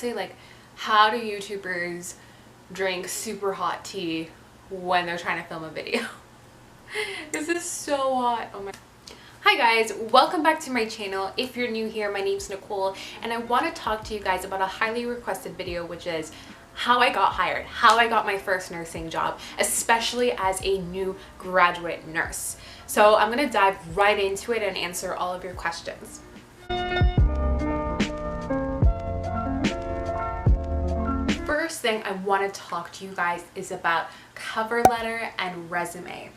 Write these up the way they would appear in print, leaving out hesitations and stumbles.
honestly, like, how do YouTubers drink super hot tea when they're trying to film a video? This is so hot. Oh my. Hi guys, welcome back to my channel. If you're new here, my name's Nicole, and I want to talk to you guys about a highly requested video, which is how I got hired, how I got my first nursing job, especially as a new graduate nurse. So I'm going to dive right into it and answer all of your questions. First thing I want to talk to you guys is about cover letter and resume.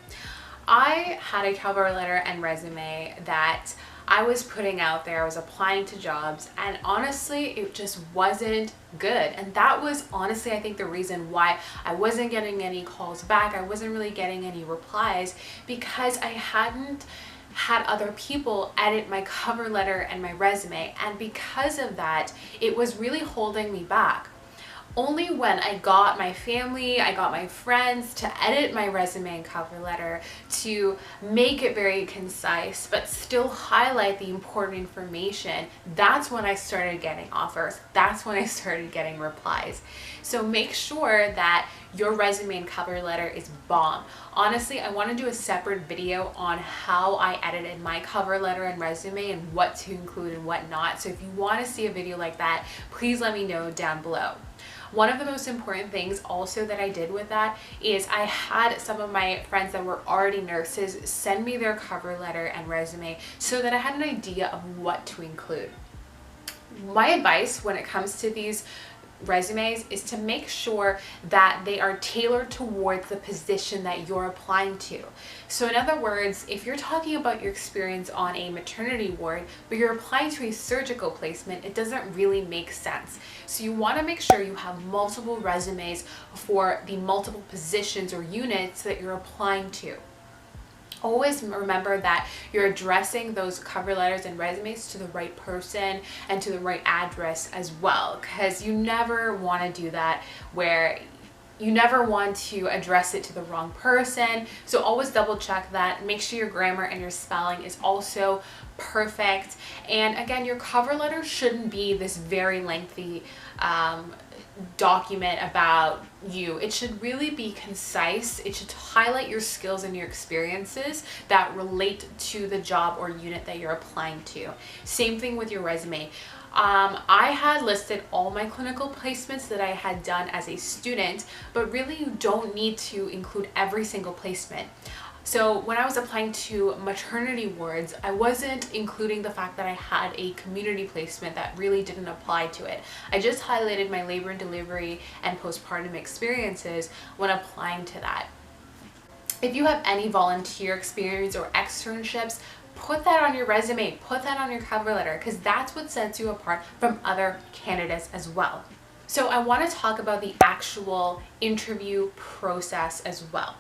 I had a cover letter and resume that I was putting out there. I was applying to jobs, and honestly, it just wasn't good. And that was honestly, I think, the reason why I wasn't getting any calls back. I wasn't really getting any replies because I hadn't had other people edit my cover letter and my resume. And because of that, it was really holding me back. Only when I got my family, I got my friends to edit my resume and cover letter to make it very concise, but still highlight the important information, that's when I started getting offers. That's when I started getting replies. So make sure that your resume and cover letter is bomb. Honestly, I want to do a separate video on how I edited my cover letter and resume and what to include and what not. So if you want to see a video like that, please let me know down below. One of the most important things also that I did with that is I had some of my friends that were already nurses send me their cover letter and resume so that I had an idea of what to include. My advice when it comes to these resumes is to make sure that they are tailored towards the position that you're applying to. So in other words, if you're talking about your experience on a maternity ward, but you're applying to a surgical placement, it doesn't really make sense. So you want to make sure you have multiple resumes for the multiple positions or units that you're applying to. Always remember that you're addressing those cover letters and resumes to the right person and to the right address as well, because you never want to do that where you never want to address it to the wrong person. So always double check that. Make sure your grammar and your spelling is also perfect. And again, your cover letter shouldn't be this very lengthy document about you. It should really be concise. It should highlight your skills and your experiences that relate to the job or unit that you're applying to. Same thing with your resume. I had listed all my clinical placements that I had done as a student, but really you don't need to include every single placement. So when I was applying to maternity wards, I wasn't including the fact that I had a community placement that really didn't apply to it. I just highlighted my labor and delivery and postpartum experiences when applying to that. If you have any volunteer experience or externships, put that on your resume, put that on your cover letter, because that's what sets you apart from other candidates as well. So I want to talk about the actual interview process as well.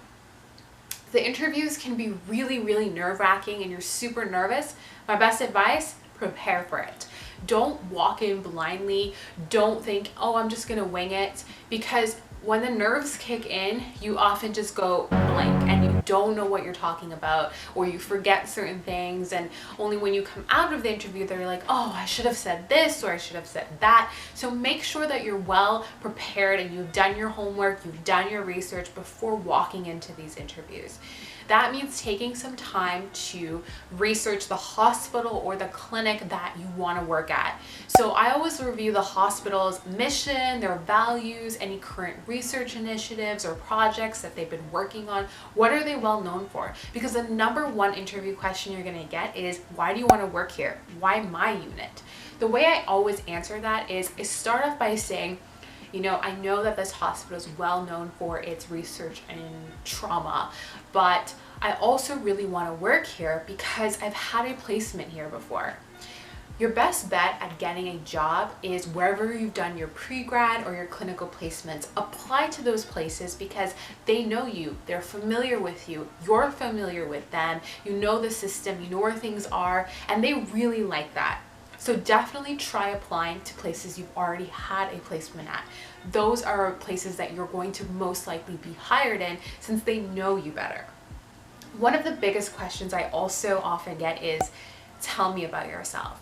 The interviews can be really, really nerve-wracking and you're super nervous. My best advice, prepare for it. Don't walk in blindly. Don't think, oh, I'm just gonna wing it, because when the nerves kick in, you often just go blank and you don't know what you're talking about, or you forget certain things, and only when you come out of the interview they're like, oh, I should have said this or I should have said that. So make sure that you're well prepared and you've done your homework, you've done your research before walking into these interviews. That means taking some time to research the hospital or the clinic that you want to work at. So I always review the hospital's mission, their values, any current research initiatives or projects that they've been working on. What are they well known for? Because the number one interview question you're going to get is, why do you want to work here? Why my unit? The way I always answer that is start off by saying, you know, I know that this hospital is well known for its research in trauma, but I also really want to work here because I've had a placement here before. Your best bet at getting a job is wherever you've done your pre-grad or your clinical placements. Apply to those places because they know you, they're familiar with you, you're familiar with them, you know the system, you know where things are, and they really like that. So definitely try applying to places you've already had a placement at. Those are places that you're going to most likely be hired in since they know you better. One of the biggest questions I also often get is, tell me about yourself.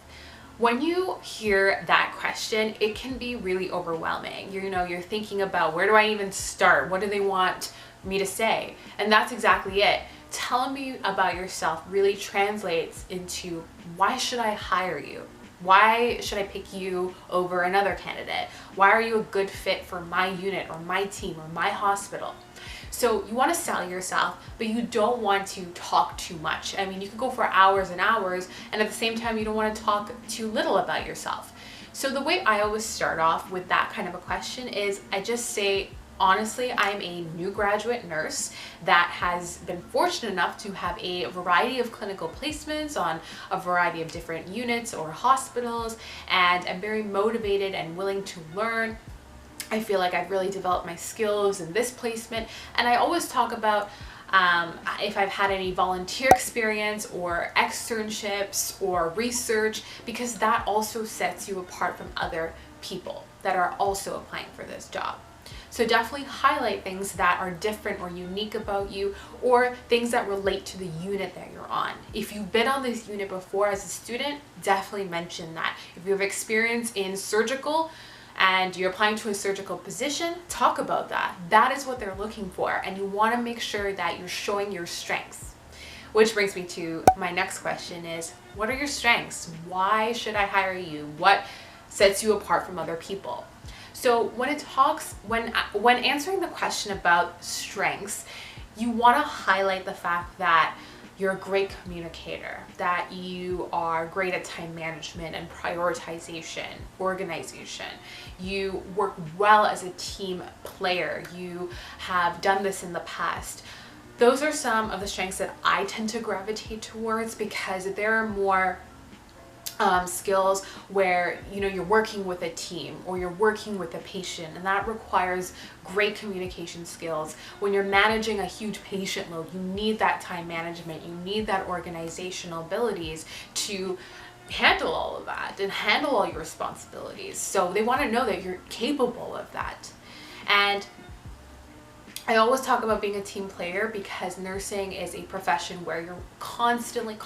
When you hear that question, it can be really overwhelming. You're thinking about, where do I even start? What do they want me to say? And that's exactly it. Telling me about yourself really translates into, why should I hire you? Why should I pick you over another candidate? Why are you a good fit for my unit or my team or my hospital? So you want to sell yourself, but you don't want to talk too much. I mean, you could go for hours and hours, and at the same time, you don't want to talk too little about yourself. So the way I always start off with that kind of a question is, I just say, honestly, I'm a new graduate nurse that has been fortunate enough to have a variety of clinical placements on a variety of different units or hospitals, and I'm very motivated and willing to learn. I feel like I've really developed my skills in this placement, and I always talk about if I've had any volunteer experience or externships or research, because that also sets you apart from other people that are also applying for this job. So definitely highlight things that are different or unique about you, or things that relate to the unit that you're on. If you've been on this unit before as a student, definitely mention that. If you have experience in surgical and you're applying to a surgical position, talk about that. That is what they're looking for, and you want to make sure that you're showing your strengths. Which brings me to my next question is, what are your strengths? Why should I hire you? What sets you apart from other people? So when answering the question about strengths, you want to highlight the fact that you're a great communicator, that you are great at time management and prioritization, organization. You work well as a team player. You have done this in the past. Those are some of the strengths that I tend to gravitate towards, because there are more skills where you're working with a team or you're working with a patient, and that requires great communication skills. When you're managing a huge patient load, you need that time management, you need that organizational abilities to handle all of that and handle all your responsibilities. So they want to know that you're capable of that. And I always talk about being a team player, because nursing is a profession where you're constantly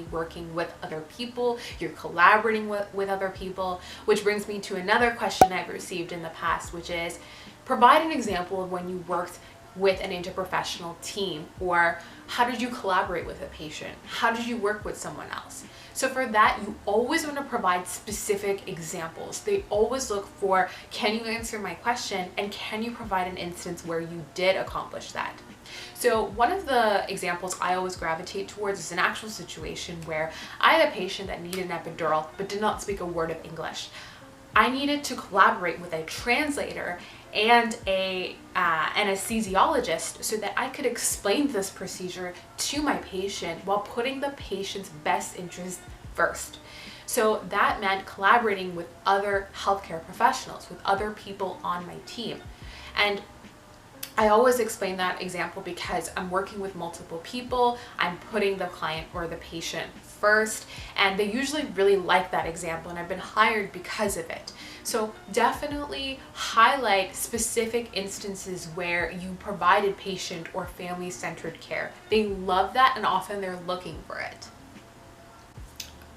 working with other people, you're collaborating with other people, which brings me to another question I've received in the past, which is, provide an example of when you worked with an interprofessional team, or how did you collaborate with a patient? How did you work with someone else? So for that, you always want to provide specific examples. They always look for, can you answer my question, and can you provide an instance where you did accomplish that? So one of the examples I always gravitate towards is an actual situation where I had a patient that needed an epidural but did not speak a word of English. I needed to collaborate with a translator and an anesthesiologist so that I could explain this procedure to my patient while putting the patient's best interest first. So that meant collaborating with other healthcare professionals, with other people on my team. And I always explain that example because I'm working with multiple people, I'm putting the client or the patient first, and they usually really like that example, and I've been hired because of it. So definitely highlight specific instances where you provided patient or family-centered care. They love that, and often they're looking for it.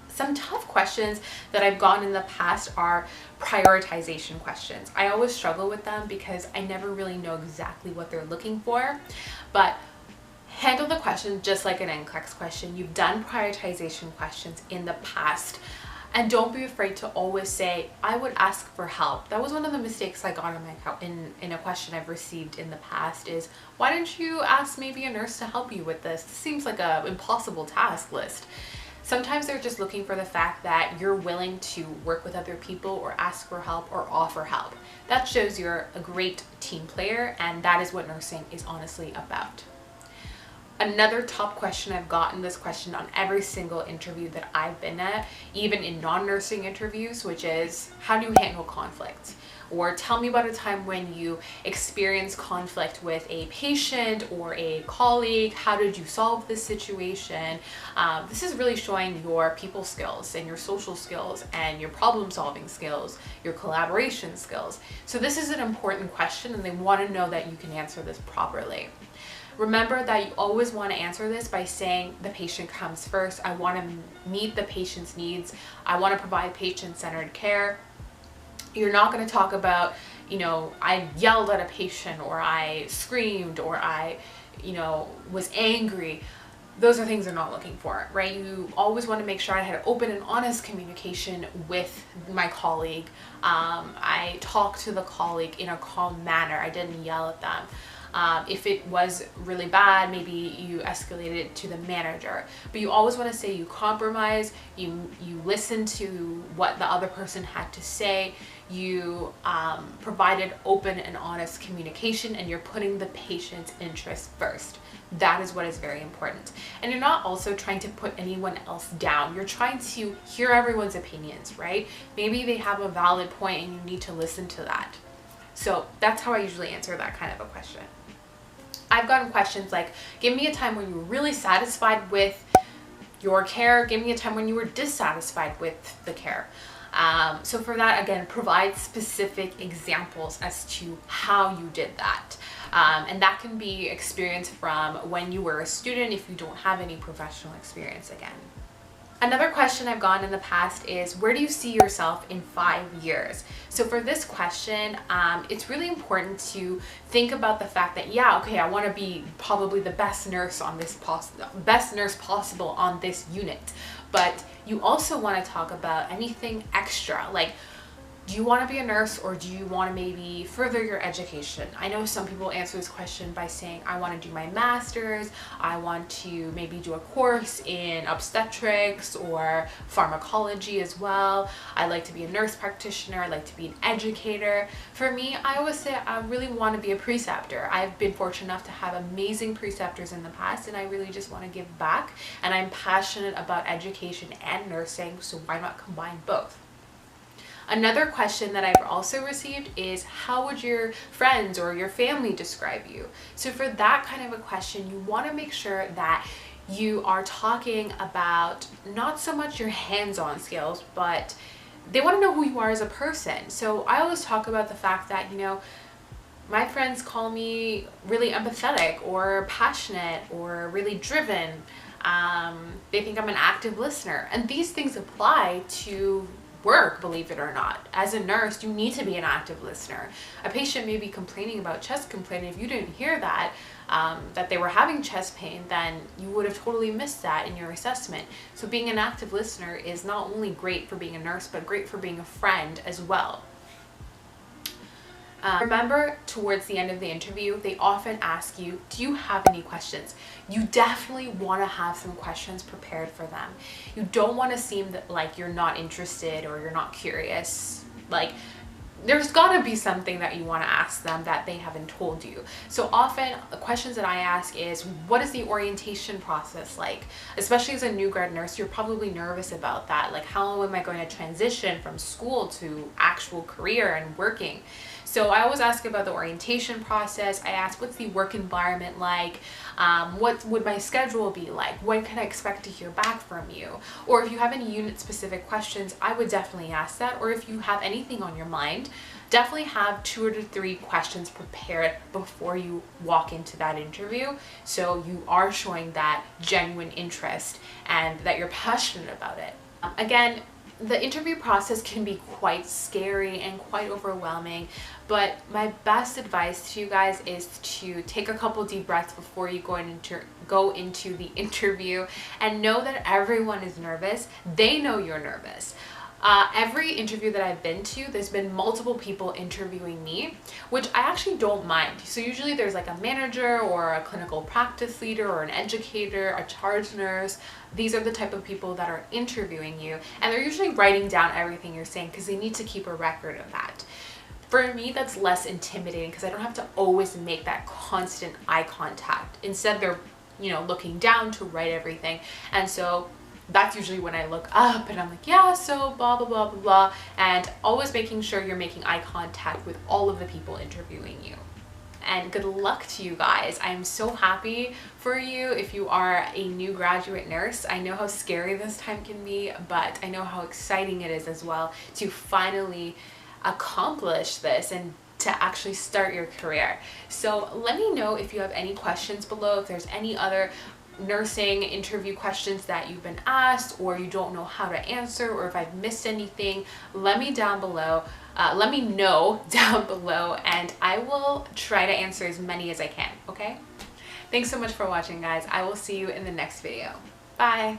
Some tough questions that I've gotten in the past are prioritization questions. I always struggle with them because I never really know exactly what they're looking for, but handle the question just like an NCLEX question. You've done prioritization questions in the past, and don't be afraid to always say, I would ask for help. That was one of the mistakes I got in a question I've received in the past is, why didn't you ask maybe a nurse to help you with this? This seems like an impossible task list. Sometimes they're just looking for the fact that you're willing to work with other people or ask for help or offer help. That shows you're a great team player, and that is what nursing is honestly about. Another top question I've gotten this question on every single interview that I've been at, even in non-nursing interviews, which is, how do you handle conflict? Or tell me about a time when you experienced conflict with a patient or a colleague. How did you solve this situation? This is really showing your people skills and your social skills and your problem solving skills, your collaboration skills. So this is an important question, and they want to know that you can answer this properly. Remember that you always want to answer this by saying the patient comes first. I want to meet the patient's needs. I want to provide patient-centered care. You're not going to talk about, I yelled at a patient, or I screamed, or I, was angry. Those are things they're not looking for, right? You always want to make sure I had open and honest communication with my colleague. I talked to the colleague in a calm manner. I didn't yell at them. If it was really bad, maybe you escalated it to the manager. But you always want to say you compromise, you listen to what the other person had to say, you provided open and honest communication, and you're putting the patient's interest first. That is what is very important. And you're not also trying to put anyone else down. You're trying to hear everyone's opinions, right? Maybe they have a valid point and you need to listen to that. So that's how I usually answer that kind of a question. I've gotten questions like, give me a time when you were really satisfied with your care. Give me a time when you were dissatisfied with the care. So for that, again, provide specific examples as to how you did that. And that can be experience from when you were a student if you don't have any professional experience again. Another question I've gotten in the past is, where do you see yourself in 5 years? So for this question, it's really important to think about the fact that, I want to be probably the best nurse possible on this unit. But you also want to talk about anything extra, like, do you want to be a nurse, or do you want to maybe further your education? I know some people answer this question by saying, I want to do my master's, I want to maybe do a course in obstetrics or pharmacology as well. I like to be a nurse practitioner, I like to be an educator. For me, I always say I really want to be a preceptor. I've been fortunate enough to have amazing preceptors in the past, and I really just want to give back. And I'm passionate about education and nursing, so why not combine both? Another question that I've also received is, how would your friends or your family describe you? So for that kind of a question, you want to make sure that you are talking about not so much your hands-on skills, but they want to know who you are as a person. So I always talk about the fact that, my friends call me really empathetic or passionate or really driven. They think I'm an active listener. And these things apply to work, believe it or not. As a nurse, you need to be an active listener. A patient may be complaining about chest complaint. If you didn't hear that, that they were having chest pain, then you would have totally missed that in your assessment. So being an active listener is not only great for being a nurse, but great for being a friend as well. Remember, towards the end of the interview, they often ask you, do you have any questions? You definitely want to have some questions prepared for them. You don't want to seem like you're not interested or you're not curious. Like, there's got to be something that you want to ask them that they haven't told you. So often the questions that I ask is, what is the orientation process like? Especially as a new grad nurse, you're probably nervous about that. Like, how am I going to transition from school to actual career and working? So I always ask about the orientation process. I ask, what's the work environment like? What would my schedule be like? When can I expect to hear back from you? Or if you have any unit specific questions, I would definitely ask that. Or if you have anything on your mind, definitely have 2 to 3 questions prepared before you walk into that interview. So you are showing that genuine interest and that you're passionate about it. Again, the interview process can be quite scary and quite overwhelming, but my best advice to you guys is to take a couple deep breaths before you go into the interview, and know that everyone is nervous. They know you're nervous. Every interview that I've been to, there's been multiple people interviewing me, which I actually don't mind. So usually there's like a manager or a clinical practice leader or an educator, a charge nurse. These are the type of people that are interviewing you, and they're usually writing down everything you're saying because they need to keep a record of that. For me, that's less intimidating because I don't have to always make that constant eye contact. Instead, they're, looking down to write everything. And so that's usually when I look up and I'm like, yeah, so blah, blah, blah, blah, blah. And always making sure you're making eye contact with all of the people interviewing you. And good luck to you guys. I'm so happy for you if you are a new graduate nurse. I know how scary this time can be, but I know how exciting it is as well to finally accomplish this and to actually start your career. So let me know if you have any questions below, if there's any other nursing interview questions that you've been asked or you don't know how to answer, or if I've missed anything, let me know down below, and I will try to answer as many as I can, okay? Thanks so much for watching, guys. I will see you in the next video. Bye.